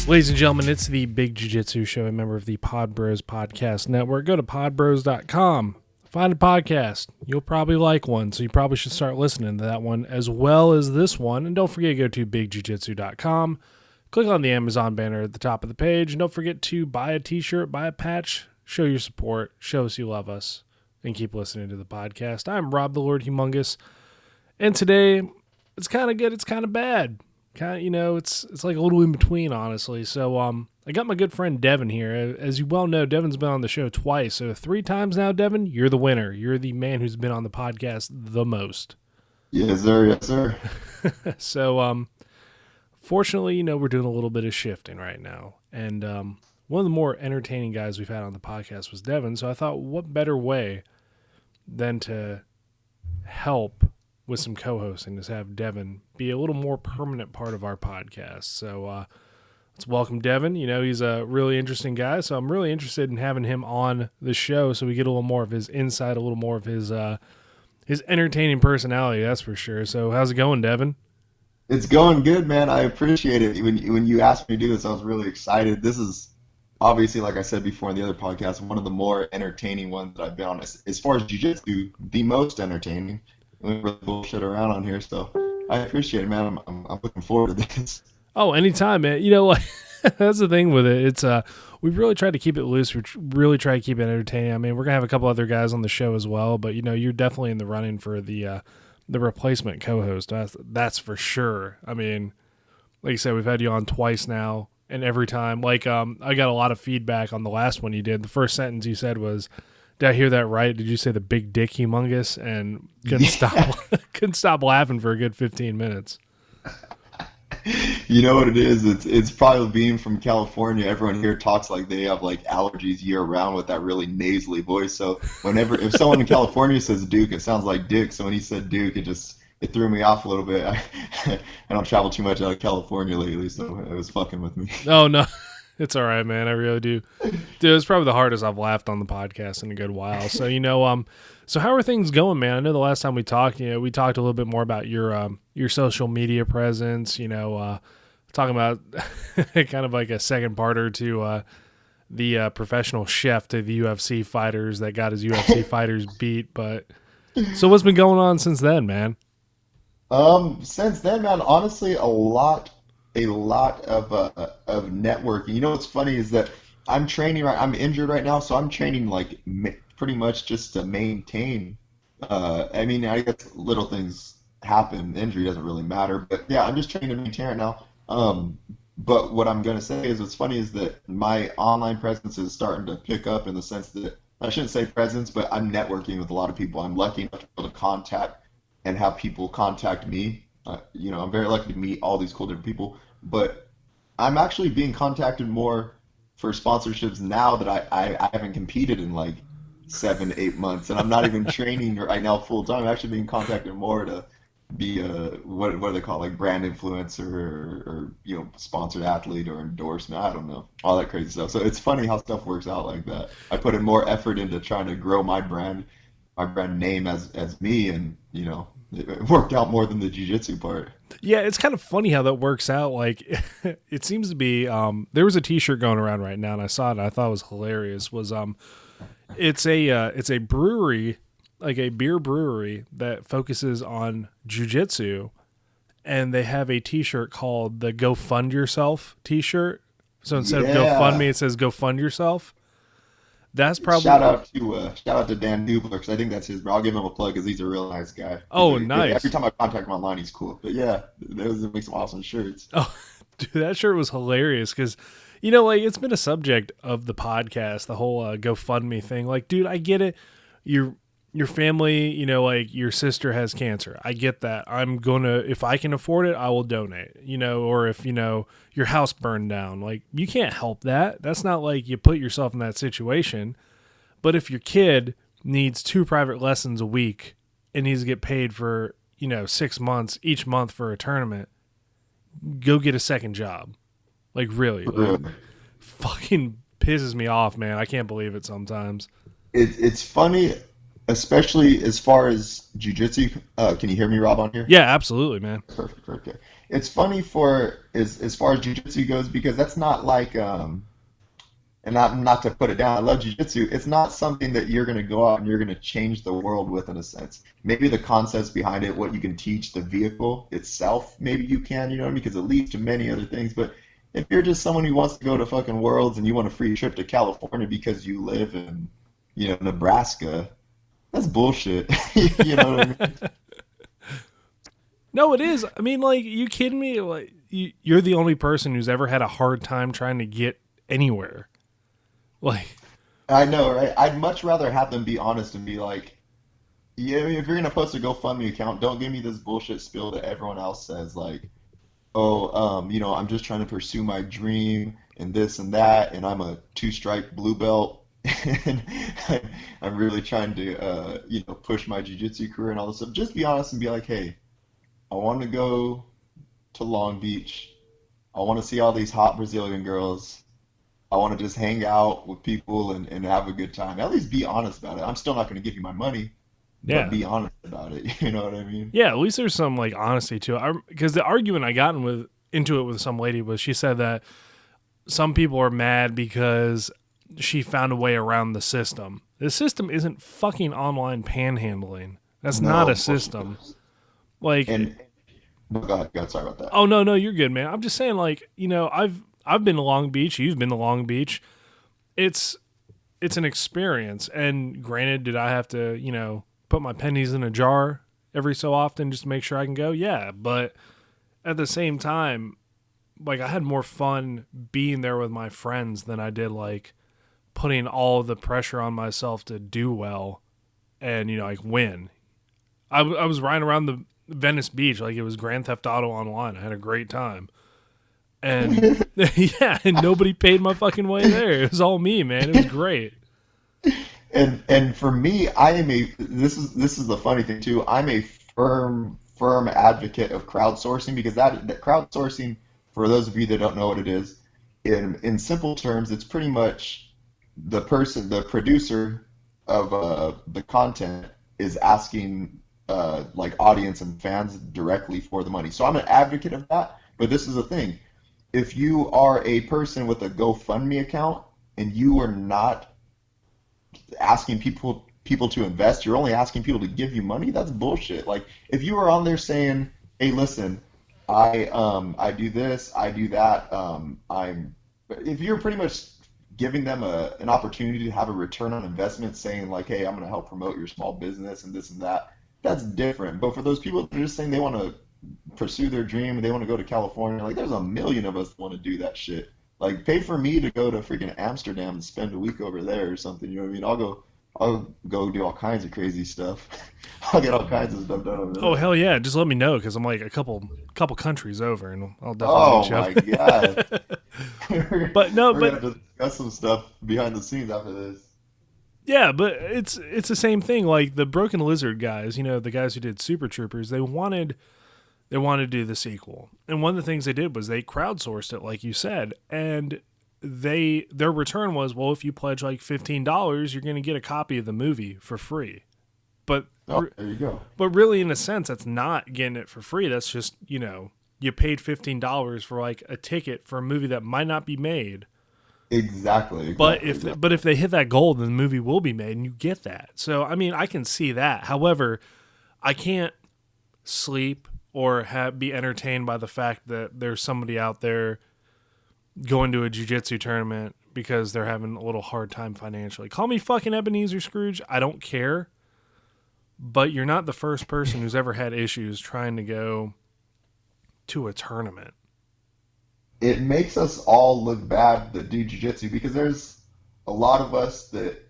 Ladies and gentlemen, it's the Big Jiu-Jitsu Show, a member of the Pod Bros Podcast Network. Go to podbros.com, find a podcast. You'll probably like one, so you probably should start listening to that one as well as this one. And don't forget to go to bigjujitsu.com, click on the Amazon banner at the top of the page, and don't forget to buy a t-shirt, buy a patch, show your support, show us you love us, and keep listening to the podcast. I'm Rob the Lord Humongous, and today it's kind of good, it's kind of bad. It's like a little in between, honestly. So I got my good friend Devin here. As you well know, Devin's been on the show twice. So 3 times now, Devin, you're the winner. You're the man who's been on the podcast the most. Yes, sir. Yes, sir. So fortunately, we're doing a little bit of shifting right now. And one of the more entertaining guys we've had on the podcast was Devin. So I thought, what better way than to help with some co-hosting is have Devin be a little more permanent part of our podcast. So let's welcome Devin. He's a really interesting guy, so I'm really interested in having him on the show so we get a little more of his insight, a little more of his entertaining personality, that's for sure. So how's it going, Devin? It's going good, man. I appreciate it. When you asked me to do this, I was really excited. This is obviously, like I said before in the other podcast, one of the more entertaining ones that I've been on. As far as jiu-jitsu, the most entertaining. We really bullshit around on here, so I appreciate it, man. I'm looking forward to this. Oh, anytime, man. That's the thing with it. It's we've really tried to keep it loose. We really try to keep it entertaining. I mean, we're gonna have a couple other guys on the show as well, but you're definitely in the running for the replacement co-host. That's for sure. I mean, like you said, we've had you on twice now, and every time, I got a lot of feedback on the last one you did. The first sentence you said was, did I hear that right? Did you say the big dick humongous? And couldn't stop laughing for a good 15 minutes. You know what it is? It's probably being from California. Everyone here talks like they have like allergies year round with that really nasally voice. So if someone in California says Duke, it sounds like Dick. So when he said Duke, it threw me off a little bit. I don't travel too much out of California lately, so it was fucking with me. Oh no. It's all right, man. I really do. Dude, it's probably the hardest I've laughed on the podcast in a good while. So, so how are things going, man? I know the last time we talked, we talked a little bit more about your social media presence, talking about kind of like a second parter to the professional chef to the UFC fighters that got his UFC fighters beat. But so what's been going on since then, man? Since then, man, honestly, a lot of networking. You know what's funny is that I'm training I'm injured right now, so I'm training like pretty much just to maintain. I mean, I guess little things happen. Injury doesn't really matter, but yeah, I'm just training to maintain right now. But what I'm gonna say is what's funny is that my online presence is starting to pick up in the sense that I shouldn't say presence, but I'm networking with a lot of people. I'm lucky enough to be able to contact and have people contact me. I'm very lucky to meet all these cool different people, but I'm actually being contacted more for sponsorships now that I haven't competed in like 7, 8 months, and I'm not even training right now full time. I'm actually being contacted more to be what do they call it, like brand influencer or sponsored athlete or endorsement. I don't know, all that crazy stuff. So it's funny how stuff works out like that. I put in more effort into trying to grow my brand name as me, and it worked out more than the jiu-jitsu part. Yeah, it's kind of funny how that works out. Like, it seems to be there was a t-shirt going around right now, and I saw it and I thought it was hilarious. It's a brewery, like a beer brewery that focuses on jiu-jitsu, and they have a t-shirt called the Go Fund Yourself t-shirt. So instead of Go Fund Me, it says Go Fund Yourself. That's probably shout out to Dan Hubler, because I think that's his. But I'll give him a plug because he's a real nice guy. Oh, nice! Every time I contact him online, he's cool. But yeah, they make some awesome shirts. Oh, dude, that shirt was hilarious because, it's been a subject of the podcast, the whole GoFundMe thing. Like, dude, I get it. Your family, your sister has cancer. I get that. If I can afford it, I will donate. Or if your house burned down, like, you can't help that. That's not like you put yourself in that situation. But if your kid needs 2 private lessons a week and needs to get paid for 6 months each month for a tournament, go get a second job. Like, really, fucking pisses me off, man. I can't believe it sometimes. It's funny, especially as far as jiu-jitsu. Can you hear me, Rob, on here? Yeah, absolutely, man. Perfect. it's funny for as far as jujitsu goes because that's not like and not to put it down, I love jujitsu. It's not something that you're going to go out and you're going to change the world with in a sense. Maybe the concepts behind it, what you can teach, the vehicle itself, maybe you can, you know what I mean? Because it leads to many other things. But if you're just someone who wants to go to fucking Worlds and you want a free trip to California because you live in, Nebraska, that's bullshit. You know what I mean? No, it is. I mean, like, you kidding me? Like, you're the only person who's ever had a hard time trying to get anywhere. Like, I know, right? I'd much rather have them be honest and be like, yeah, if you're gonna post a GoFundMe account, don't give me this bullshit spill that everyone else says, like, oh, I'm just trying to pursue my dream and this and that, and I'm a two-stripe blue belt, and I'm really trying to, push my jiu-jitsu career and all this stuff. Just be honest and be like, hey, I want to go to Long Beach. I want to see all these hot Brazilian girls. I want to just hang out with people and have a good time. At least be honest about it. I'm still not going to give you my money, but yeah. be honest about it. You know what I mean? Yeah, at least there's some, like, honesty to it. Because the argument I got into it with some lady was she said that some people are mad because she found a way around the system. The system isn't fucking online panhandling. That's No, not a of course it system. is. Like, And but go ahead, sorry about that. oh no, no, you're good, man. I'm just saying, like, I've been to Long Beach. You've been to Long Beach. It's it's an experience. And granted, did I have to, put my pennies in a jar every so often just to make sure I can go? Yeah, but at the same time, like, I had more fun being there with my friends than I did like putting all of the pressure on myself to do well and like win. I was riding around the Venice Beach like it was Grand Theft Auto Online. I had a great time. And yeah, and nobody paid my fucking way there. It was all me, man. It was great. And for me, I am a this is the funny thing too. I'm a firm advocate of crowdsourcing because that crowdsourcing, for those of you that don't know what it is, in simple terms, it's pretty much the producer of the content is asking like audience and fans directly for the money. So I'm an advocate of that. But this is the thing. If you are a person with a GoFundMe account and you are not asking people to invest, you're only asking people to give you money, that's bullshit. Like if you are on there saying, "Hey, listen, I do this, I do that, I'm," if you're pretty much giving them an opportunity to have a return on investment, saying like, "Hey, I'm going to help promote your small business and this and that," that's different. But for those people that are just saying they want to pursue their dream and they want to go to California, like there's a million of us that want to do that shit. Like pay for me to go to freaking Amsterdam and spend a week over there or something. You know what I mean? I'll go do all kinds of crazy stuff. I'll get all kinds of stuff done over Oh there. hell yeah! Just let me know because I'm like a couple countries over, and I'll definitely meet Oh you up. my God. We're But no, we're gonna but have to discuss some stuff behind the scenes after this. yeah, but it's the same thing. Like the Broken Lizard guys, the guys who did Super Troopers, they wanted to do the sequel, and one of the things they did was they crowdsourced it, like you said, and their return was, well, if you pledge like $15, you're going to get a copy of the movie for free. But Oh, there you go. but really, in a sense, that's not getting it for free. That's just you paid $15 for like a ticket for a movie that might not be made. Exactly, But exactly, exactly. if they hit that goal, then the movie will be made, and you get that. So I mean, I can see that. However, I can't sleep or be entertained by the fact that there's somebody out there going to a jiu-jitsu tournament because they're having a little hard time financially. Call me fucking Ebenezer Scrooge. I don't care. But you're not the first person who's ever had issues trying to go to a tournament. It makes us all look bad that do jujitsu because a lot of us that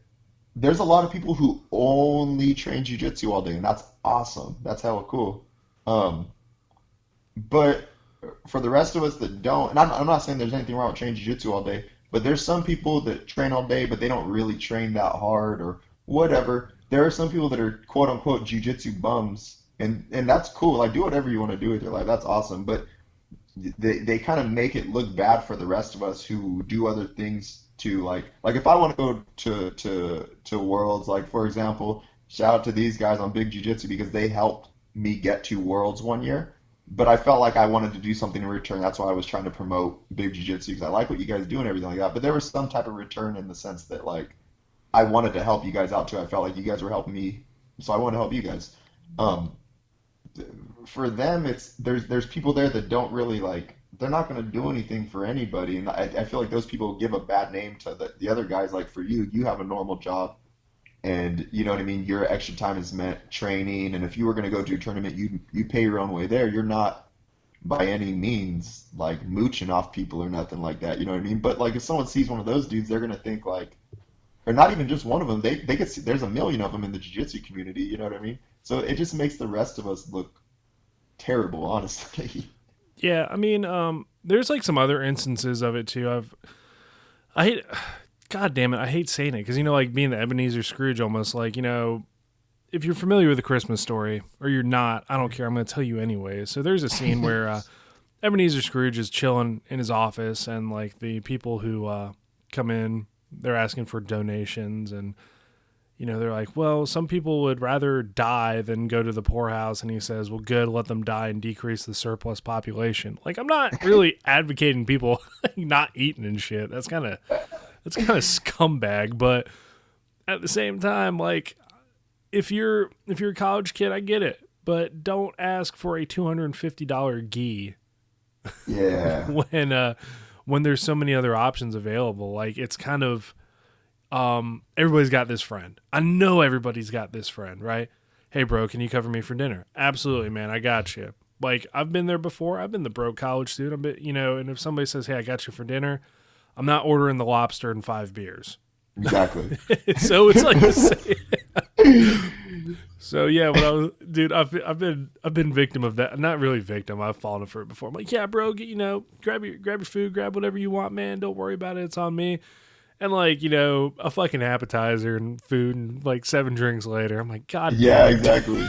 there's a lot of people who only train jujitsu all day, and that's awesome. That's hella cool. Um, but for the rest of us that don't, and I'm not saying there's anything wrong with training jiu-jitsu all day, but there's some people that train all day, but they don't really train that hard or whatever. There are some people that are quote unquote jiu-jitsu bums, and that's cool. Like do whatever you want to do with your life. That's awesome. But they kind of make it look bad for the rest of us who do other things to like if I want to go to worlds, like for example, shout out to these guys on Big Jiu Jitsu because they helped me get to worlds one year. but I felt like I wanted to do something in return. That's why I was trying to promote Big Jiu-Jitsu because I like what you guys do and everything like that. But there was some type of return in the sense that like I wanted to help you guys out too. I felt like you guys were helping me, so I wanted to help you guys. Um, for them, it's there's people there that don't really like they're not going to do anything for anybody, and I feel like those people give a bad name to the other guys. Like for you, you have a normal job, and you know what I mean. Your extra time is meant training, and if you were going to go to a tournament, you pay your own way there. You're not by any means like mooching off people or nothing like that. You know what I mean? But like if someone sees one of those dudes, they're going to think like or not even just one of them. They could see there's a million of them in the jiu-jitsu community. You know what I mean? So it just makes the rest of us look terrible, honestly. Yeah, I mean, there's like some other instances of it too. I hate, God damn it, I hate saying it because like being the Ebenezer Scrooge, almost like if you're familiar with the Christmas story or you're not, I don't care. I'm going to tell you anyway. So there's a scene where Ebenezer Scrooge is chilling in his office, and like the people who come in, they're asking for donations, and they're like, well, some people would rather die than go to the poorhouse. And he says, well, good, let them die and decrease the surplus population. Like, I'm not really advocating people not eating and shit. That's kind of scumbag. But at the same time, like, if you're a college kid, I get it. But don't ask for a $250 gi Yeah, when there's so many other options available. Like, it's kind of everybody's got this friend. I know everybody's got this friend, right? Hey, bro, can you cover me for dinner? Absolutely, man. I got you. Like, I've been there before. I've been the broke college student. And if somebody says, hey, I got you for dinner, I'm not ordering the lobster and 5 beers. exactly. So it's like the same. So yeah, dude, I've been victim of that. Not really victim. I've fallen for it before. I'm like, yeah, bro, grab your food, grab whatever you want, man. Don't worry about it. It's on me. And like, a fucking appetizer and food and like 7 drinks later, I'm like, God damn Yeah, it. exactly.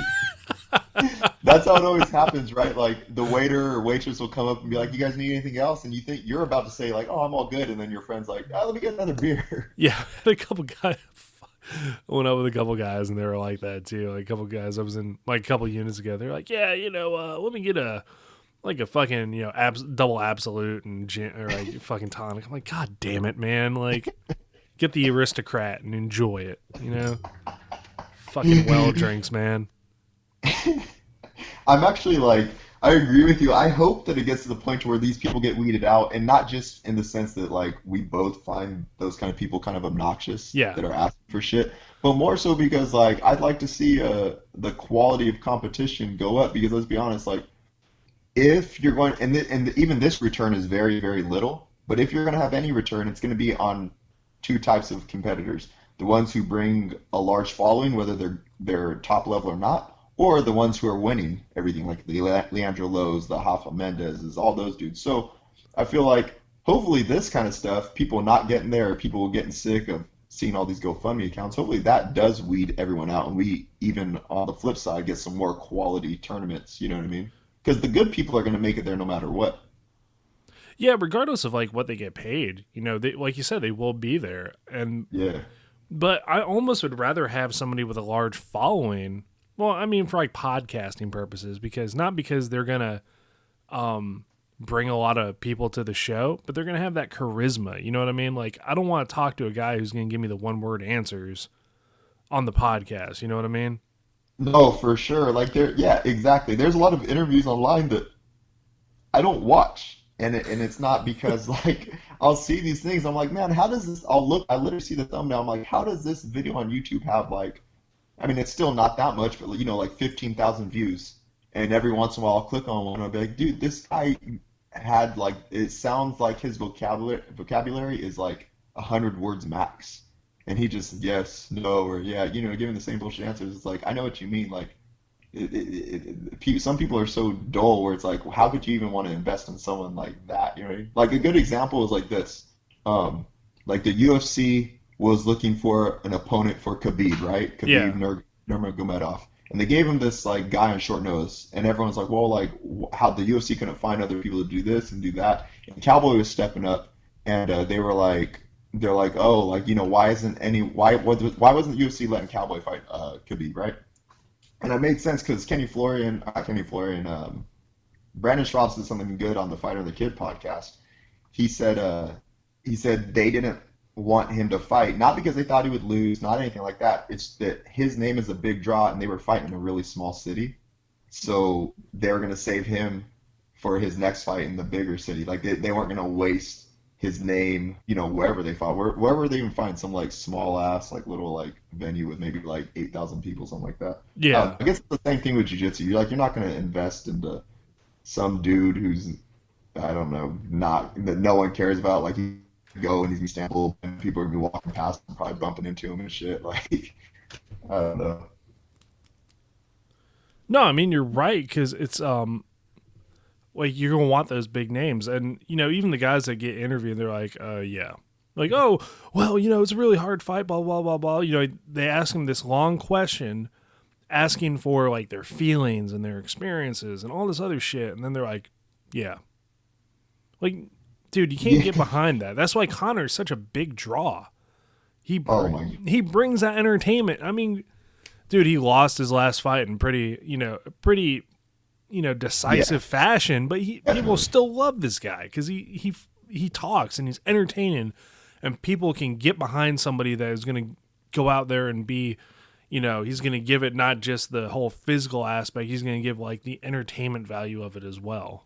That's how it always happens, right? Like the waiter or waitress will come up and be like, "You guys need anything else?" And you think you're about to say like, "Oh, I'm all good," and then your friend's like, "Oh, let me get another beer." Yeah, I had a couple guys. I went out with a couple guys and they were like that too. Like a couple guys, I was in like a couple units ago. They're like, yeah, let me get a fucking double absolute and or like fucking tonic. I'm like, God damn it, man! Like, get the aristocrat and enjoy it. Fucking well drinks, man. I'm actually like, I agree with you. I hope that it gets to the point where these people get weeded out, and not just in the sense that like we both find those kind of people kind of obnoxious Yeah, that are asking for shit, but more so because like I'd like to see the quality of competition go up. Because let's be honest, like if you're going, even this return is very, very little, but if you're going to have any return, it's going to be on two types of competitors. The ones who bring a large following, whether they're top level or not, or the ones who are winning everything, like the Leandro Lowe's, the Rafa Mendez's, all those dudes. So I feel like hopefully this kind of stuff, people not getting there, people getting sick of seeing all these GoFundMe accounts, hopefully that does weed everyone out, and we even on the flip side get some more quality tournaments. You know what I mean? Because the good people are going to make it there no matter what. yeah. Regardless of like what they get paid, they, like you said, they will be there. And Yeah. but I almost would rather have somebody with a large following. Well, I mean, for like podcasting purposes, because they're gonna bring a lot of people to the show, but they're gonna have that charisma. You know what I mean? Like, I don't want to talk to a guy who's gonna give me the 1 word answers on the podcast. You know what I mean? No, for sure. Like there, yeah, exactly. There's a lot of interviews online that I don't watch, and it's not because like I'll see these things. I'm like, man, how does this? I'll look. I literally see the thumbnail. I'm like, how does this video on YouTube have like? I mean, it's still not that much, but like 15,000 views. And every once in a while, I'll click on one and I'll be like, dude, this guy had like it sounds like his vocabulary is like 100 words max, and he just yes, no, or yeah, giving the same bullshit answers. It's like I know what you mean. Like some people are so dull where it's like, well, how could you even want to invest in someone like that? You know what I mean? Like a good example is like this. Um, like the UFC was looking for an opponent for Khabib, right? Yeah. Khabib Nurmagomedov. And they gave him this like guy on short notice, and everyone's like, well, like how the UFC couldn't find other people to do this and do that. And Cowboy was stepping up, and they're like, oh, like why isn't any why wasn't the UFC letting Cowboy fight Khabib, right? And it made sense because Kenny Florian, not Kenny Florian. Brandon Strauss did something good on the Fighter the Kid podcast. He said he said they didn't want him to fight, not because they thought he would lose, not anything like that. It's that his name is a big draw and they were fighting in a really small city. So they were going to save him for his next fight in the bigger city. Like they weren't going to waste his name, wherever they fought, wherever they even find some like small ass, like little like venue with maybe like 8,000 people, something like that. Yeah. I guess it's the same thing with jiu-jitsu. You're not going to invest into some dude who's, I don't know, not that no one cares about. Like he go and he's gonna stand and people are gonna be walking past him, probably bumping into him and shit. Like I don't know. No, I mean you're right because it's like you're gonna want those big names, and even the guys that get interviewed, they're like, yeah, like oh well, it's a really hard fight, blah blah blah blah. They ask them this long question, asking for like their feelings and their experiences and all this other shit, and then they're like, yeah, like dude, you can't get Yeah. behind that. That's why Connor is such a big draw. Oh my. He brings that entertainment. I mean, dude, he lost his last fight in pretty decisive Yes, fashion, but people definitely. still love this guy because he talks and he's entertaining, and people can get behind somebody that is going to go out there and be, he's going to give it not just the whole physical aspect, he's going to give like the entertainment value of it as well.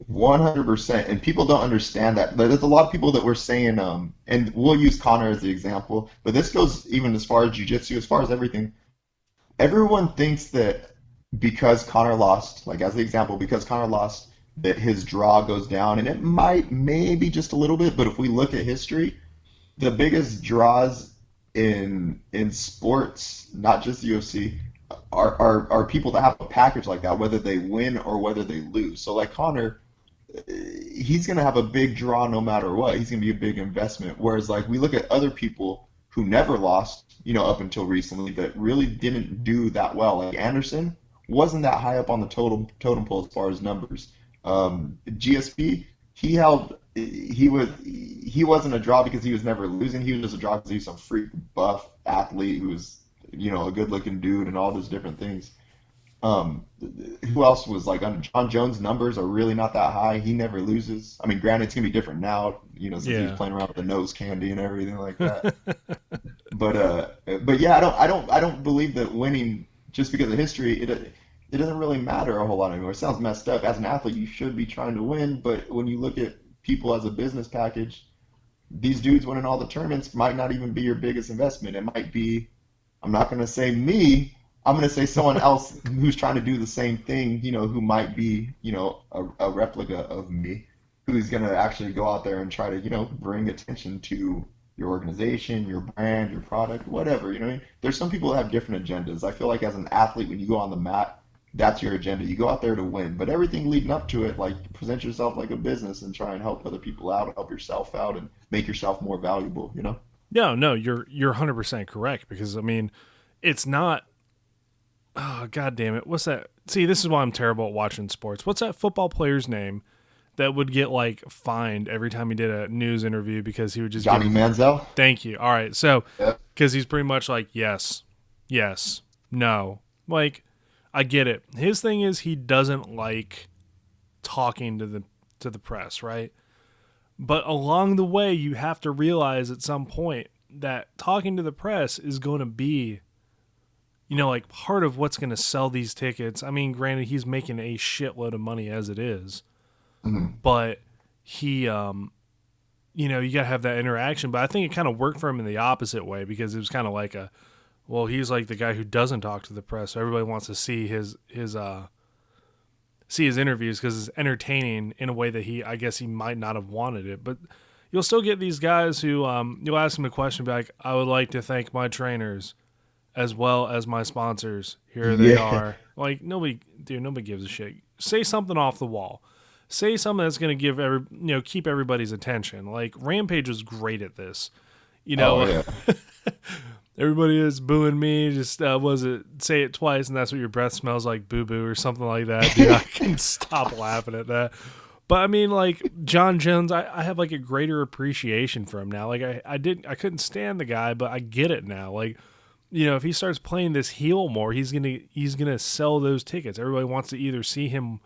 100%. And people don't understand that. There's a lot of people that were saying, and we'll use Connor as the example, but this goes even as far as jiu-jitsu, as far as everything. Everyone thinks that because Connor lost, like as the example, because Connor lost, that his draw goes down, and it might maybe just a little bit, but if we look at history, the biggest draws in sports, not just UFC, are people that have a package like that, whether they win or whether they lose. So like Connor, he's going to have a big draw no matter what. He's going to be a big investment. Whereas, like, we look at other people who never lost, up until recently, that really didn't do that well. Like Anderson wasn't that high up on the totem pole as far as numbers. GSP, he wasn't a draw because he was never losing. He was just a draw because he was some freak buff athlete who was, a good looking dude and all those different things. Um, who else was like John Jones' numbers are really not that high. He never loses. I mean, granted, it's gonna be different now, since he's Yeah. playing around with the nose candy and everything like that. But yeah, I don't believe that winning just because of history, it doesn't really matter a whole lot anymore. It sounds messed up. As an athlete, you should be trying to win, but when you look at people as a business package, these dudes winning all the tournaments might not even be your biggest investment. It might be, I'm not going to say me, I'm going to say someone else who's trying to do the same thing, who might be, a replica of me, who's going to actually go out there and try to, bring attention to your organization, your brand, your product, whatever. You know what I mean? There's some people that have different agendas. I feel like as an athlete, when you go on the mat, that's your agenda. You go out there to win, but everything leading up to it, like present yourself like a business and try and help other people out, help yourself out, and make yourself more valuable. No, you're 100% correct because I mean, it's not. Oh god damn it! What's that? See, this is why I'm terrible at watching sports. What's that football player's name that would get like fined every time he did a news interview because he would just Johnny give. Manziel. Thank you. All right, so Yep. because he's pretty much like yes, yes, no. Like I get it. His thing is he doesn't like talking to the press, right? But along the way, you have to realize at some point that talking to the press is going to be, like part of what's going to sell these tickets. I mean, granted, he's making a shitload of money as it is, Mhm. but he, you got to have that interaction. But I think it kind of worked for him in the opposite way because it was kind of like well, he's like the guy who doesn't talk to the press. So everybody wants to see his interviews because it's entertaining in a way that I guess he might not have wanted it. But you'll still get these guys who you'll ask them a question, be like, "I would like to thank my trainers as well as my sponsors. Here they Yeah. are." Like nobody gives a shit. Say something off the wall. Say something that's going to keep everybody's attention. Like Rampage was great at this. You Oh know, yeah. everybody is booing me. Just was it say it twice, and that's what your breath smells like, boo boo, or something like that. Dude, I can stop laughing at that. But I mean, like John Jones, I have like a greater appreciation for him now. Like I couldn't stand the guy, but I get it now. Like, if he starts playing this heel more, he's gonna sell those tickets. Everybody wants to either see him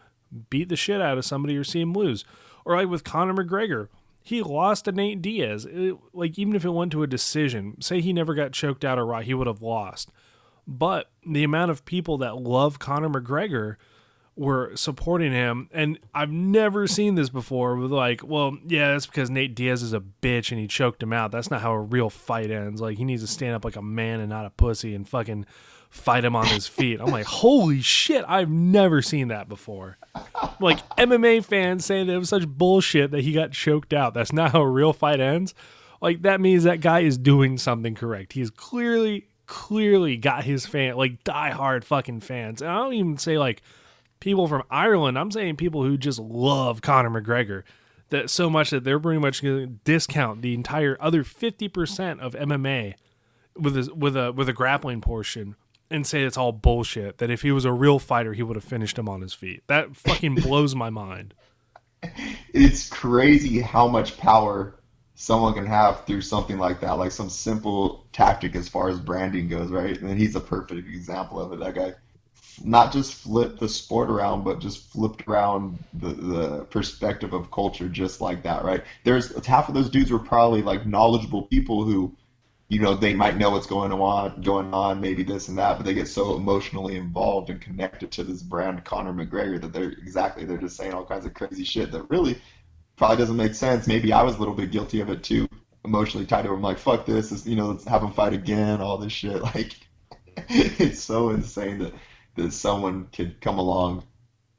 beat the shit out of somebody or see him lose. Or like with Conor McGregor, he lost to Nate Diaz. Like even if it went to a decision, say he never got choked out or right, he would have lost. But the amount of people that love Conor McGregor were supporting him, and I've never seen this before with like, well, yeah, that's because Nate Diaz is a bitch and he choked him out. That's not how a real fight ends. Like he needs to stand up like a man and not a pussy and fucking fight him on his feet. I'm like, holy shit, I've never seen that before. Like MMA fans saying that it was such bullshit that he got choked out. That's not how a real fight ends. Like that means that guy is doing something correct. He's clearly got his fan, like diehard fucking fans. And I don't even say like people from Ireland. I'm saying people who just love Conor McGregor, that so much that they're pretty much going to discount the entire other 50% of MMA with a grappling portion and say it's all bullshit. That if he was a real fighter, he would have finished him on his feet. That fucking blows my mind. It's crazy how much power someone can have through something like that, like some simple tactic as far as branding goes, right? And he's a perfect example of it. That guy not just flipped the sport around, but just flipped around the perspective of culture just like that, right? There's half of those dudes were probably like knowledgeable people who, they might know what's going on, maybe this and that, but they get so emotionally involved and connected to this brand, Conor McGregor, that they're just saying all kinds of crazy shit that really probably doesn't make sense. Maybe I was a little bit guilty of it too, emotionally tied to it. I'm like, fuck this, let's have him fight again, all this shit. Like, it's so insane that someone could come along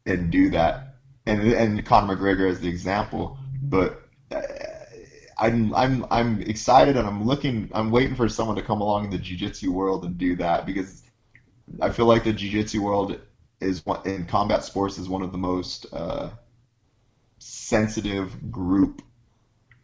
and do that, and Conor McGregor as the example. But I'm excited, and I'm waiting for someone to come along in the jiu-jitsu world and do that, because I feel like the jiu-jitsu world is one in combat sports is one of the most sensitive group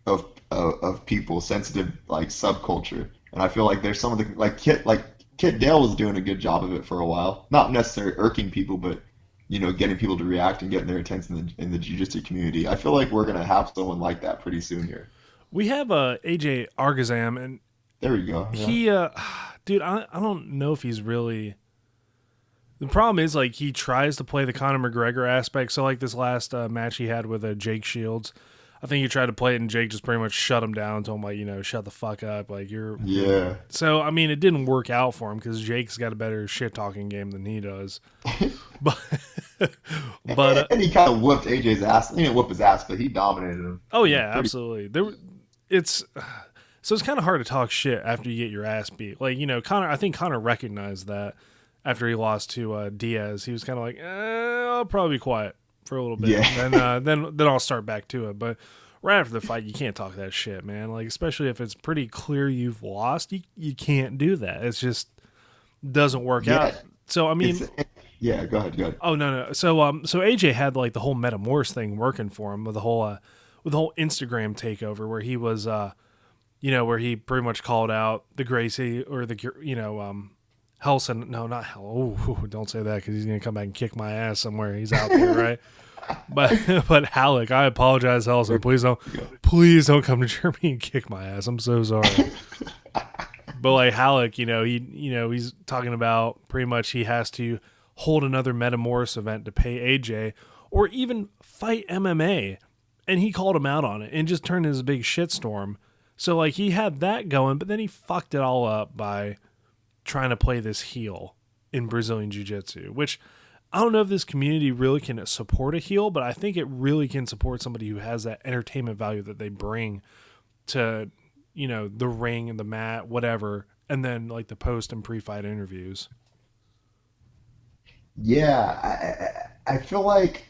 of people, sensitive like subculture, and I feel like there's some of the Kit Dale was doing a good job of it for a while, not necessarily irking people, but getting people to react and getting their attention in the jiu-jitsu community. I feel like we're gonna have someone like that pretty soon here. We have AJ Argazam, and There we go. Yeah. he, dude, I don't know if he's really. The problem is like he tries to play the Conor McGregor aspect. So like this last match he had with Jake Shields, I think he tried to play it and Jake just pretty much shut him down, told him like, shut the fuck up, like you're. Yeah. So I mean, it didn't work out for him because Jake's got a better shit talking game than he does. But but And he kind of whooped AJ's ass. He didn't whoop his ass, but he dominated him. oh yeah, Pretty. absolutely. It's so it's kind of hard to talk shit after you get your ass beat. Like Connor, I think Connor recognized that after he lost to Diaz. He was kind of like, I'll probably be quiet for a little bit, Yeah. and then I'll start back to it. But right after the fight, you can't talk that shit, man. Like especially if it's pretty clear you've lost, you can't do that. It's just doesn't work out. Yeah. So I mean, Yeah. Go ahead. Go ahead. oh no. So AJ had like the whole Metamorph thing working for him with the whole Instagram takeover where he was where he pretty much called out the Gracie or the Helson. No, not Hell. Oh, don't say that because he's gonna come back and kick my ass somewhere. He's out there, right? But but Halleck, I apologize, Helson. Please don't come to Germany and kick my ass. I'm so sorry. But like Halleck, he's talking about pretty much he has to hold another Metamorph event to pay AJ or even fight MMA. And he called him out on it and just turned into a big shitstorm. So like he had that going, but then he fucked it all up by trying to play this heel in Brazilian Jiu-Jitsu, which I don't know if this community really can support a heel, but I think it really can support somebody who has that entertainment value that they bring to, the ring and the mat, whatever, and then like the post and pre-fight interviews. Yeah. I feel like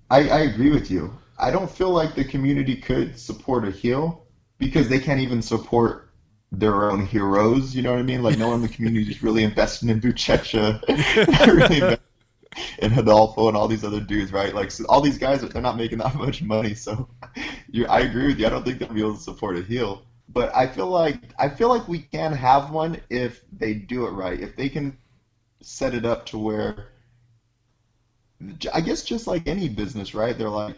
I agree with you. I don't feel like the community could support a heel because they can't even support their own heroes. You know what I mean? Like no one in the community is really investing in Buchecha, really investing in Hidalgo and all these other dudes, right? Like so all these guys, they're not making that much money. So I agree with you. I don't think they'll be able to support a heel. But I feel like we can have one if they do it right. If they can set it up to where I guess just like any business, right? They're like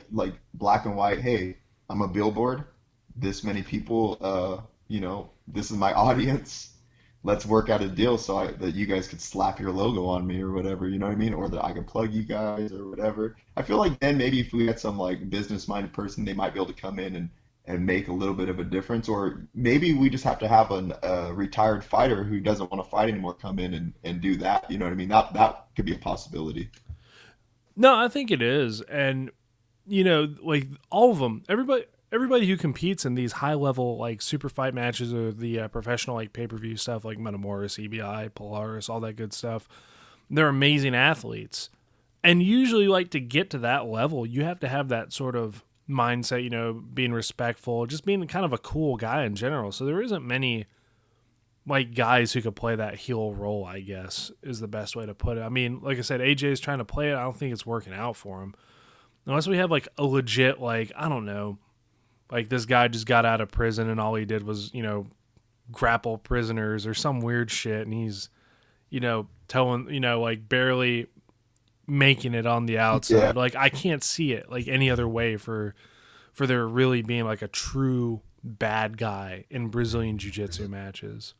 black and white. Hey, I'm a billboard. This many people. This is my audience. let's work out a deal so that you guys could slap your logo on me or whatever, you know what I mean? Or that I can plug you guys or whatever. I feel like then maybe if we had some like business-minded person, they might be able to come in and make a little bit of a difference. Or maybe we just have to have a retired fighter who doesn't want to fight anymore come in and do that. You know what I mean? That could be a possibility. No, I think it is, and like all of them, everybody who competes in these high level like super fight matches or the professional like pay per view stuff like Metamoris, EBI, Polaris, all that good stuff, they're amazing athletes, and usually like to get to that level, you have to have that sort of mindset, being respectful, just being kind of a cool guy in general. So there isn't many like guys who could play that heel role, I guess, is the best way to put it. I mean, like I said, AJ is trying to play it. I don't think it's working out for him. Unless we have like a legit, like, I don't know, like this guy just got out of prison and all he did was, grapple prisoners or some weird shit. And he's, telling, like barely making it on the Yeah. outside. Like I can't see it like any other way for there really being like a true bad guy in Brazilian jiu-jitsu matches.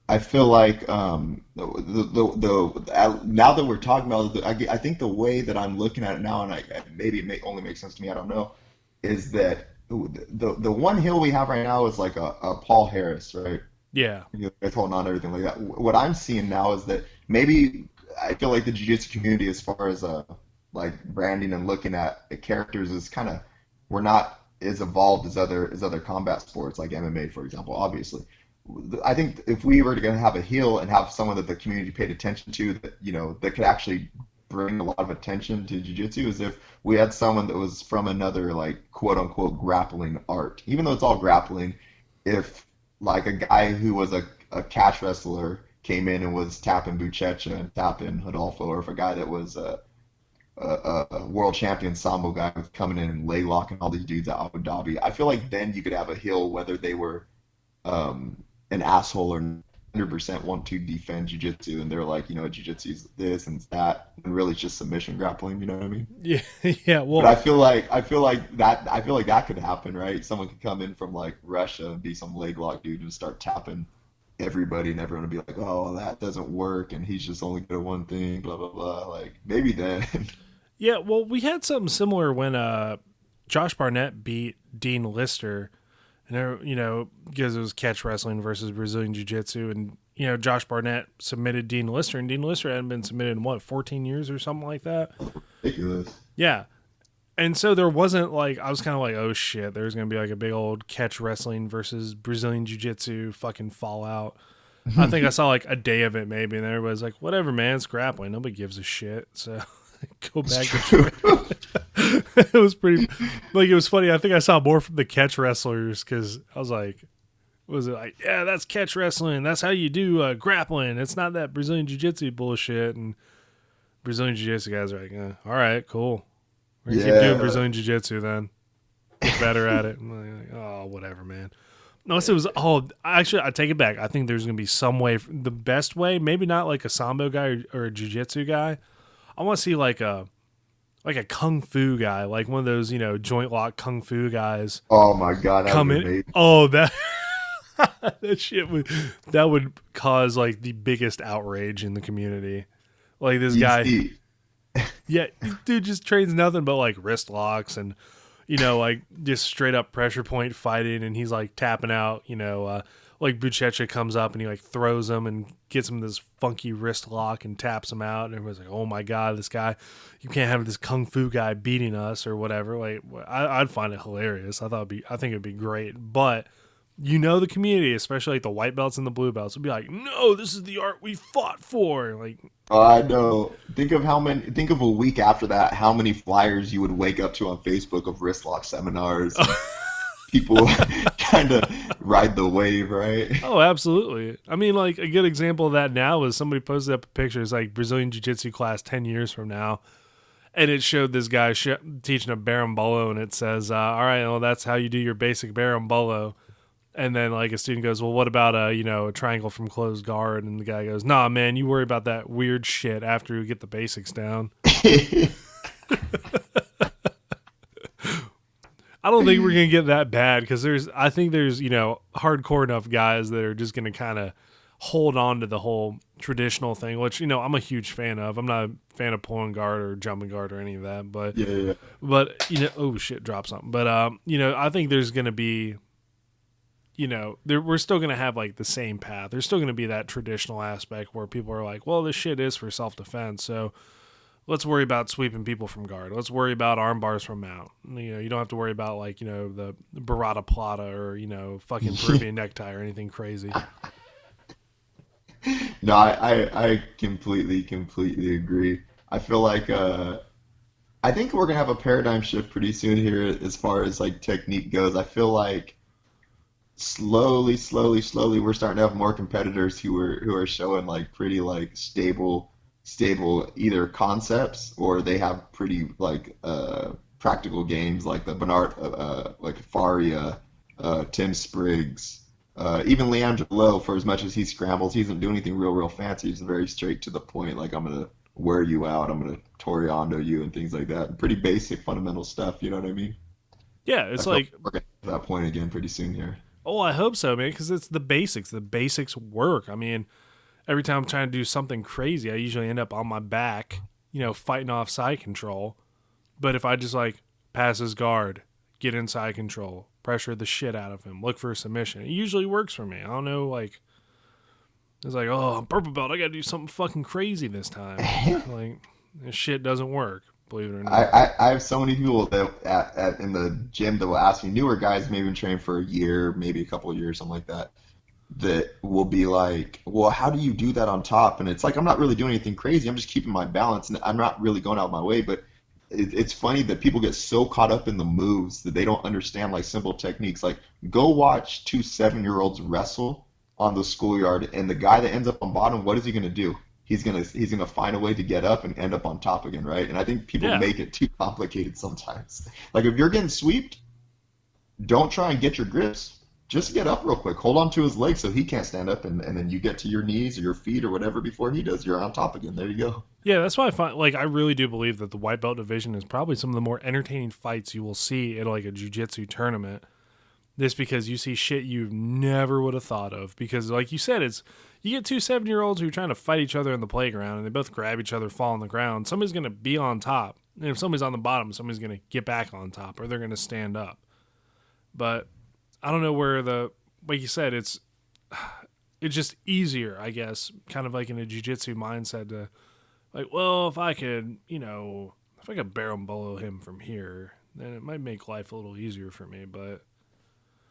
I feel like now that we're talking about it, I think the way that I'm looking at it now, and maybe it may only make sense to me, I don't know, is that the one hill we have right now is like a Paul Harris, right? Yeah. Guys holding on to everything like that. What I'm seeing now is that maybe I feel like the jiu-jitsu community, as far as like branding and looking at characters, is kind of we're not as evolved as other combat sports like MMA, for example, obviously. I think if we were going to have a heel and have someone that the community paid attention to, that that could actually bring a lot of attention to jiu-jitsu, is if we had someone that was from another like quote unquote grappling art. Even though it's all grappling, if like a guy who was a catch wrestler came in and was tapping Buchecha and tapping Rodolfo, or if a guy that was a world champion sambo guy was coming in and lay locking all these dudes at Abu Dhabi, I feel like then you could have a heel whether they were an asshole or 100% want to defend jujitsu, and they're like, jujitsu is this and that, and really it's just submission grappling. You know what I mean? Yeah. Yeah. But Well, I feel like that could happen, right? Someone could come in from like Russia and be some leg lock dude and start tapping everybody, and everyone would be like, oh, that doesn't work, and he's just only good at one thing, blah blah blah. Like maybe then. yeah. Well, we had something similar when Josh Barnett beat Dean Lister, and because it was catch wrestling versus Brazilian Jiu Jitsu, and Josh Barnett submitted Dean Lister, and Dean Lister hadn't been submitted in what 14 years or something like that. Ridiculous. Yeah, and so there wasn't like I was kind of like, oh shit, there's gonna be like a big old catch wrestling versus Brazilian Jiu Jitsu fucking fallout. I think I saw like a day of it maybe, and everybody's like, whatever, man, it's grappling. Nobody gives a shit. So go It's back to true. it was pretty like it was funny. I think I saw more from the catch wrestlers because I was like, was it like, yeah, that's catch wrestling. That's how you do grappling. It's not that Brazilian Jiu Jitsu bullshit. And Brazilian Jiu Jitsu guys are like, all right, cool. We're gonna keep doing Yeah. Brazilian Jiu Jitsu then. Get better at it. I'm like, oh, whatever, man. Unless it was, actually, I take it back. I think there's going to be some way, the best way, maybe not like a Sambo guy or a Jiu Jitsu guy. I want to see like a Kung Fu guy, like one of those, joint lock Kung Fu guys Oh my God, that would come be in. amazing. Oh, that, that would cause like the biggest outrage in the community. Like this You guy, see, yeah, dude just trains nothing but like wrist locks and like just straight up pressure point fighting, and he's like tapping out, like Buchecha comes up and he like throws him and gets him this funky wrist lock and taps him out, and everybody's like, oh my god, this guy, you can't have this kung fu guy beating us or whatever. Like I'd find it hilarious. I think it'd be great, but the community, especially like the white belts and the blue belts, would be like, no, this is the art we fought for. Like, I know. Think of a week after that, how many flyers you would wake up to on Facebook of wrist lock seminars and people trying to ride the wave, right? oh, absolutely. I mean, like a good example of that now is somebody posted up a picture. It's like Brazilian Jiu Jitsu class 10 years from now. And it showed this guy teaching a berimbolo, and it says, all right, well, that's how you do your basic berimbolo. And then like a student goes, well, what about a triangle from closed guard? And the guy goes, nah, man, you worry about that weird shit after you get the basics down. I don't think we're gonna get that bad because I think there's hardcore enough guys that are just gonna kind of hold on to the whole traditional thing, which, I'm a huge fan of. I'm not a fan of pulling guard or jumping guard or any of that, but Yeah, yeah, oh shit, drop something. But I think there's going to be, we're still going to have like the same path. There's still going to be that traditional aspect where people are like, well, this shit is for self-defense, so let's worry about sweeping people from guard. Let's worry about arm bars from mount. You don't have to worry about like, the burrata plata or, fucking yeah. Peruvian necktie or anything crazy. No, I completely agree. I feel like I think we're gonna have a paradigm shift pretty soon here as far as like technique goes. I feel like slowly, we're starting to have more competitors who are showing like pretty like stable either concepts or they have pretty like practical games like the Bernard like Faria, Tim Spriggs, even Leandro Lowe. For as much as he scrambles, he doesn't do anything real fancy. He's very straight to the point. Like I'm gonna wear you out, I'm gonna Toriando you and things like that. Pretty basic fundamental stuff. You know what I mean? Yeah, I it's feel like, like we're getting to that point again pretty soon here. oh, I hope so, man, because it's the basics. The basics work. I mean, every time I'm trying to do something crazy, I usually end up on my back, fighting off side control. But if I just like pass his guard, get inside control, pressure the shit out of him, look for a submission, it usually works for me. I don't know, like, it's like, oh, I'm purple belt. I got to do something fucking crazy this time. Like, this shit doesn't work, believe it or I, not. I, I have so many people that in the gym that will ask me, newer guys, maybe been training for a year, maybe a couple of years, something like that, that will be like, well, how do you do that on top? And it's like, I'm not really doing anything crazy. I'm just keeping my balance and I'm not really going out of my way. But it's funny that people get so caught up in the moves that they don't understand like simple techniques. Like, go watch two 7-year-olds wrestle on the schoolyard, and the guy that ends up on bottom, what is he going to do? He's gonna find a way to get up and end up on top again, right? And I think people Yeah. make it too complicated sometimes. Like if you're getting swept, don't try and get your grips. Just get up real quick. Hold on to his legs so he can't stand up, and then you get to your knees or your feet or whatever before he does. You're on top again. There you go. Yeah, that's why I find, like, I really do believe that the white belt division is probably some of the more entertaining fights you will see in, like, a jiu-jitsu tournament. This because you see shit you never would have thought of. Because, like you said, you get two 7-year-olds who are trying to fight each other in the playground, and they both grab each other, fall on the ground. Somebody's going to be on top. And if somebody's on the bottom, somebody's going to get back on top, or they're going to stand up. But I don't know where like you said, it's just easier, I guess, kind of like in a jiu-jitsu mindset to, like, well, if I could barrel below him from here, then it might make life a little easier for me. But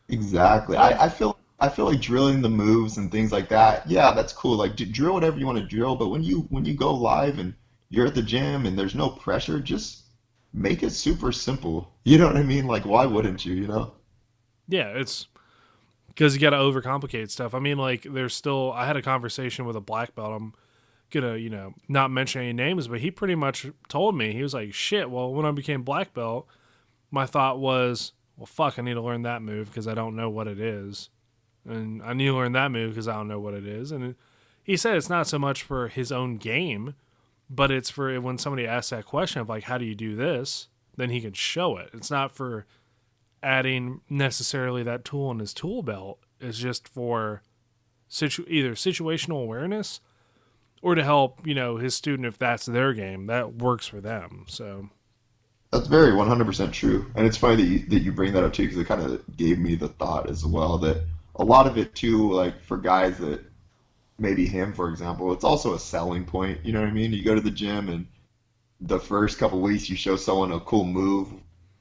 Exactly. like, I feel like drilling the moves and things like that. Yeah, that's cool. Like drill whatever you want to drill, but when you go live and you're at the gym and there's no pressure, just make it super simple. You know what I mean? Like why wouldn't you, you know? yeah, it's because you got to overcomplicate stuff. I mean, like, I had a conversation with a black belt. I'm gonna, not mention any names, but he pretty much told me, he was like, shit, well, when I became black belt, my thought was, well, fuck, I need to learn that move because I don't know what it is. And I need to learn that move because I don't know what it is. And he said it's not so much for his own game, but it's for when somebody asks that question of, like, how do you do this? Then he can show it. It's not for adding necessarily that tool in his tool belt. It's just for either situational awareness or to help, his student if that's their game. That works for them. So, That's very 100% true. And it's funny that you bring that up too, because it kind of gave me the thought as well that a lot of it too, like for guys that maybe him, for example, it's also a selling point. You know what I mean? You go to the gym and the first couple weeks you show someone a cool move,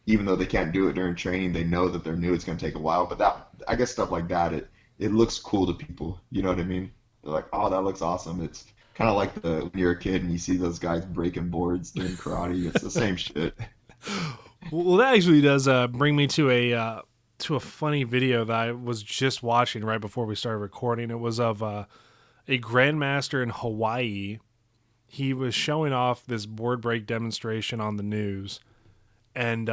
even though they can't do it during training, they know that they're new, it's going to take a while. But that, I guess stuff like that, it looks cool to people. You know what I mean? They're like, oh, that looks awesome. It's kind of like when you're a kid and you see those guys breaking boards doing karate. It's the same shit. well, that actually does bring me to a funny video that I was just watching right before we started recording. It was of a grandmaster in Hawaii. He was showing off this board break demonstration on the news, and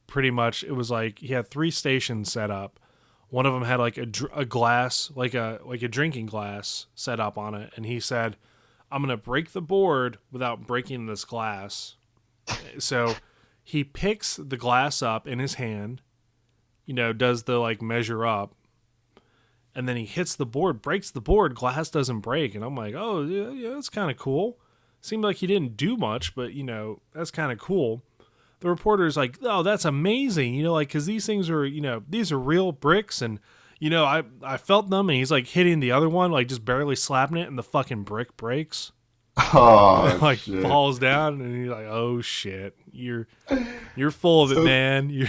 pretty much it was like he had 3 stations set up. One of them had like a glass, like a drinking glass set up on it, and he said, "I'm gonna break the board without breaking this glass." So he picks the glass up in his hand, does the like measure up, and then he hits the board, breaks the board, glass doesn't break, and I'm like, oh yeah, yeah, that's kind of cool. Seemed like he didn't do much, but that's kind of cool. The reporter's like, oh, that's amazing, like because these things are, these are real bricks, and I felt them, and he's like hitting the other one, like just barely slapping it, and the fucking brick breaks. Oh Like shit. falls down, and he's like, "Oh shit, you're full of it, So man." You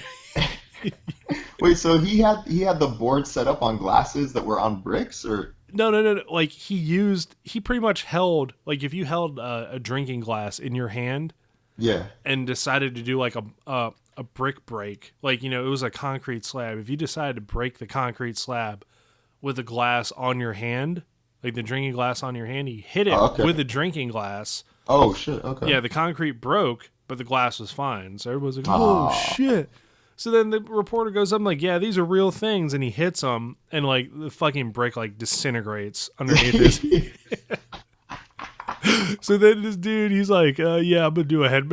wait, so he had the board set up on glasses that were on bricks, or no, no, no, no. Like he pretty much held like if you held a drinking glass in your hand yeah. and decided to do like a brick break, like it was a concrete slab. If you decided to break the concrete slab with a glass on your hand, like the drinking glass on your hand, he hit it Oh, okay. with a drinking glass. Oh shit. Okay. Yeah, the concrete broke, but the glass was fine. So everyone's like, "Oh Ah. shit!" So then the reporter goes up, like, "Yeah, these are real things," and he hits them, and like the fucking brick like disintegrates underneath his. So then this dude, he's like, "Yeah, I'm gonna do a head,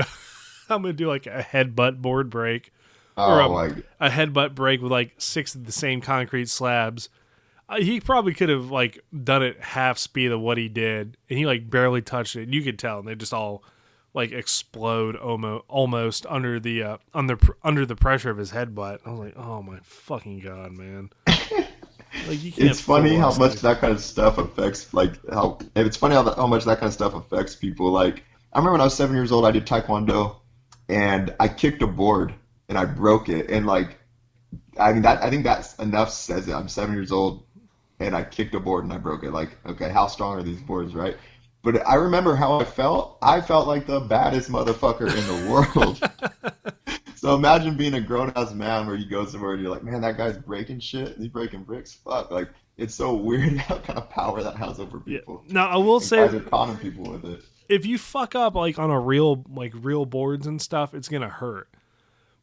I'm gonna do like a headbutt board break, or Oh my. a headbutt break with like 6 of the same concrete slabs." He probably could have like done it half speed of what he did, and he like barely touched it. And you could tell, and they just all like explode almost under the pressure of his headbutt. I was like, oh my fucking god, man! Like you can't It's funny fool how us, much dude. that kind of stuff affects, like how. It's funny how much that kind of stuff affects people. Like I remember when I was 7 years old, I did taekwondo, and I kicked a board and I broke it, and like I mean that I think that's enough says it. I'm 7 years old and I kicked a board and I broke it. Like, okay, how strong are these boards, right? But I remember how I felt. I felt like the baddest motherfucker in the world. So imagine being a grown ass man where you go somewhere and you're like, man, that guy's breaking shit. He's breaking bricks. Fuck. Like, it's so weird how kind of power that has over Yeah. people. Now I will And guys say, are conning people with it. if you fuck up like on a real boards and stuff, it's gonna hurt.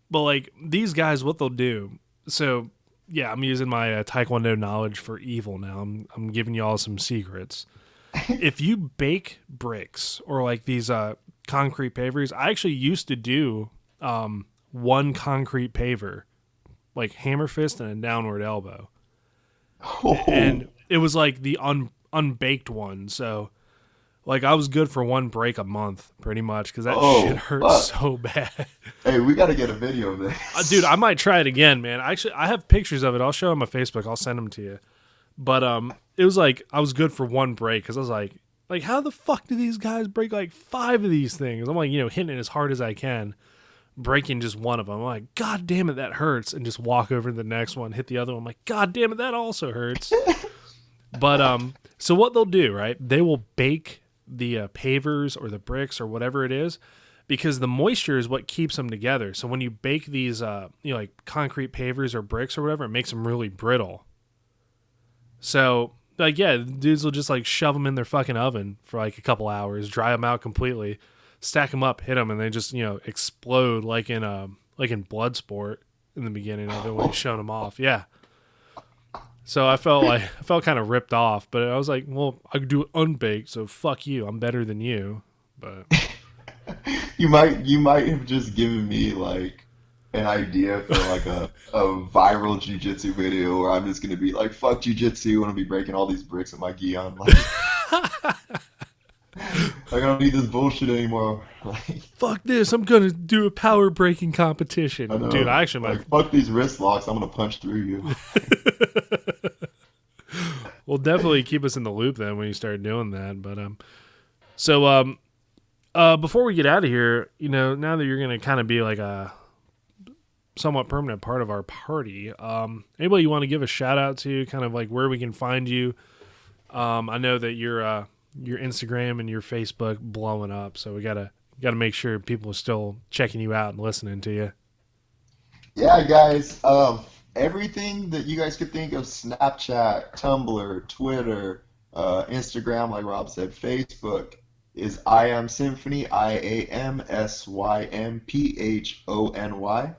But like these guys, what they'll do. So yeah, I'm using my Taekwondo knowledge for evil now. I'm giving you all some secrets. If you bake bricks or like these concrete pavers, I actually used to do one concrete paver, like hammer fist and a downward elbow, Oh, and it was like the unbaked one. So like I was good for one break a month, pretty much, because that shit oh, hurt fuck. so bad. Hey, we got to get a video of Dude, this. I might try it again, man. Actually, I have pictures of it. I'll show them on my Facebook. I'll send them to you. But it was like I was good for one break because I was like how the fuck do these guys break like 5 of these things? I'm like hitting it as hard as I can, breaking just one of them. I'm like, god damn it, that hurts, and just walk over to the next one, hit the other one. I'm like, god damn it, that also hurts. But so what they'll do, right? They will bake the pavers or the bricks or whatever it is, because the moisture is what keeps them together. So when you bake these, like concrete pavers or bricks or whatever, it makes them really brittle. So like yeah, dudes will just like shove them in their fucking oven for like a couple hours, dry them out completely, stack them up, hit them, and they just explode like in Bloodsport in the beginning of it when he's showing them off. Yeah. So I felt kind of ripped off, but I was like, well, I could do it unbaked, so fuck you. I'm better than you. But You might have just given me like an idea for like a viral jujitsu video where I'm just gonna be like, fuck jujitsu, and I'll be breaking all these bricks with my gi on. Like I don't need this bullshit anymore. Like fuck this, I'm gonna do a power breaking I competition, dude. know, I actually might. like fuck these wrist locks, I'm gonna punch through you. Well, definitely keep us in the loop then when you start doing that. But so before we get out of here, now that you're gonna kind of be like a somewhat permanent part of our party, anybody you want to give a shout out to, kind of like where we can find you? I know that your Instagram and your Facebook blowing up, so we gotta make sure people are still checking you out and listening to you. Yeah, guys. Everything that you guys could think of, Snapchat, Tumblr, Twitter, Instagram, like Rob said, Facebook, is I Am Symphony, IAMSYMPHONY.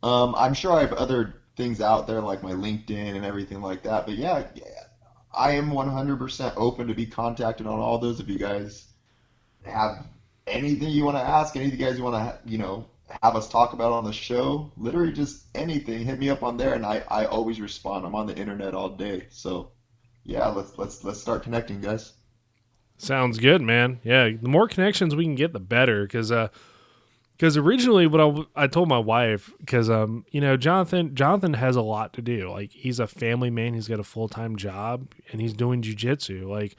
I'm sure I have other things out there like my LinkedIn and everything like that. But yeah, I am 100% open to be contacted on all those. If you guys have anything you want to ask, anything you guys want to, have us talk about on the show, literally just anything, hit me up on there, and I always respond. I'm on the internet all day, so yeah, let's start connecting, guys. Sounds good, man. Yeah, the more connections we can get, the better. Because originally, what I told my wife, because Jonathan has a lot to do. Like, he's a family man. He's got a full-time job, and he's doing jujitsu. Like,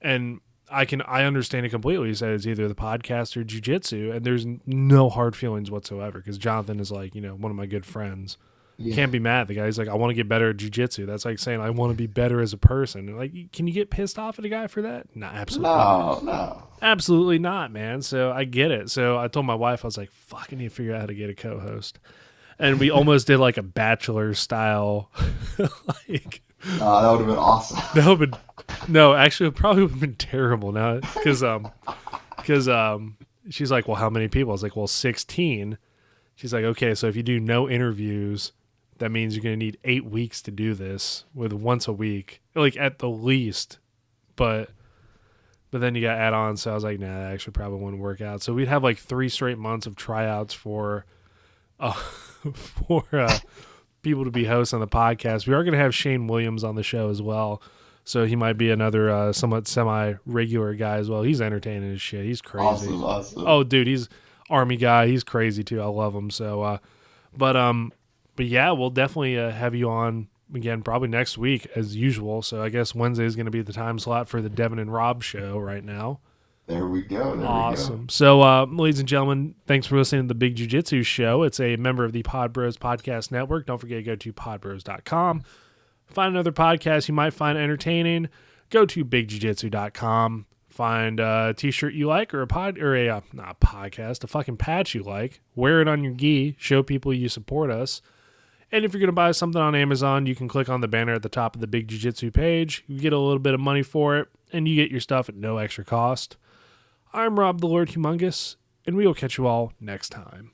and I understand it completely. He said it's either the podcast or jujitsu, and there's no hard feelings whatsoever. Because Jonathan is like, one of my good friends. Yeah. Can't be mad at the guy. He's like, I want to get better at jujitsu. That's like saying I want to be better as a person. And like, can you get pissed off at a guy for that? No, absolutely not. No, no. Absolutely not, man. So I get it. So I told my wife, I was like, fuck, I need to figure out how to get a co-host. And we almost did like a bachelor style, like That would have been awesome. that would been, no, actually it probably would have been terrible now. Cause she's like, well, how many people? I was like, well, 16. She's like, okay, so if you do no interviews, that means you're going to need 8 weeks to do this with once a week, like at the least. But then you got add-ons, so I was like, nah, that actually probably wouldn't work out. So we'd have like 3 straight months of tryouts for uh, for people to be hosts on the podcast. We are going to have Shane Williams on the show as well, so he might be another somewhat semi-regular guy as well. He's entertaining as shit. He's crazy. Awesome. Oh, dude, he's Army guy. He's crazy too. I love him. So, but yeah, we'll definitely have you on again probably next week as usual. So I guess Wednesday is going to be the time slot for the Devin and Rob show right now. There we go. Awesome. So, ladies and gentlemen, thanks for listening to the Big Jiu-Jitsu Show. It's a member of the Pod Bros Podcast Network. Don't forget to go to podbros.com. Find another podcast you might find entertaining. Go to bigjujitsu.com. Find a t-shirt you like or a podcast, a fucking patch you like. Wear it on your gi. Show people you support us. And if you're going to buy something on Amazon, you can click on the banner at the top of the Big Jiu-Jitsu page. You get a little bit of money for it, and you get your stuff at no extra cost. I'm Rob the Lord Humongous, and we will catch you all next time.